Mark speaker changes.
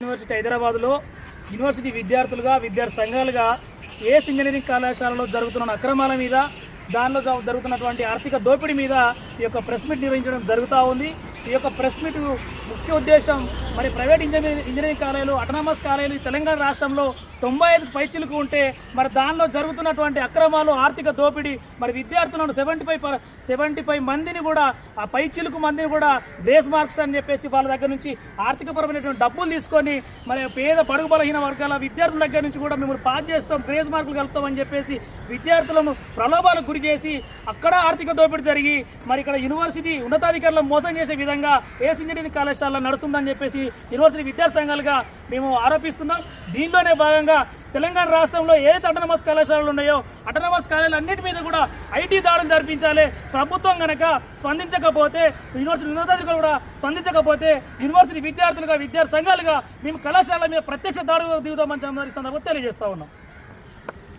Speaker 1: University హైదరాబాద్లో university విద్యార్థులుగా విద్యార్థి సంఘాలుగా ఏఎస్ ఇంజనీరింగ్ కళాశాలలో జరుగుతున్న అక్రమాల మీద దానిలో జరుగుతున్నటువంటి ఆర్థిక దోపిడీ మీద ఈ యొక్క ప్రెస్ మీట్ నిర్వహించడం జరుగుతూ ఉంది. ఈ యొక్క ప్రెస్ మీట్ ముఖ్య ఉద్దేశం మరి ప్రైవేట్ ఇంజనీరింగ్ కాలేజీలు అటానమస్ కాలేజీలు తెలంగాణ రాష్ట్రంలో 95 పైచిలకు ఉంటే మరి దానిలో జరుగుతున్నటువంటి అక్రమాలు ఆర్థిక దోపిడీ మరి విద్యార్థులను 75 మందిని కూడా ఆ పైచిలుకు మందిని కూడా గ్రేస్ మార్క్స్ అని చెప్పేసి వాళ్ళ దగ్గర నుంచి ఆర్థికపరమైనటువంటి డబ్బులు తీసుకొని మరి పేద పడుగు బలహీన వర్గాల విద్యార్థుల దగ్గర నుంచి కూడా మేము పాస్ చేస్తాం, గ్రేస్ మార్కులు కలుపుతామని చెప్పేసి విద్యార్థులను ప్రలోభాలకు గురి చేసి అక్కడ ఆర్థిక దోపిడీ జరిగి మరి ఇక్కడ యూనివర్సిటీ ఉన్నతాధికారులను మోసం చేసే విధంగా ఏఎస్ ఇంజనీరింగ్ కళాశాలలో నడుస్తుందని చెప్పేసి యూనివర్సిటీ విద్యార్థి సంఘాలుగా మేము ఆరోపిస్తున్నాం. దీనిలోనే భాగంగా తెలంగాణ రాష్ట్రంలో ఏ అటానమస్ కళాశాలలు ఉన్నాయో అటానమస్ కాలేజీలు అన్నిటి మీద కూడా ఐటీ దాడులు జరిపించాలి. ప్రభుత్వం కనుక స్పందించకపోతే, యూనివర్సిటీ ఉన్నతాధికారులు కూడా స్పందించకపోతే యూనివర్సిటీ విద్యార్థులుగా విద్యార్థి సంఘాలుగా మేము కళాశాల మీద ప్రత్యక్ష దాడులు దిగుతామని సందర్భంగా తెలియజేస్తా ఉన్నాం.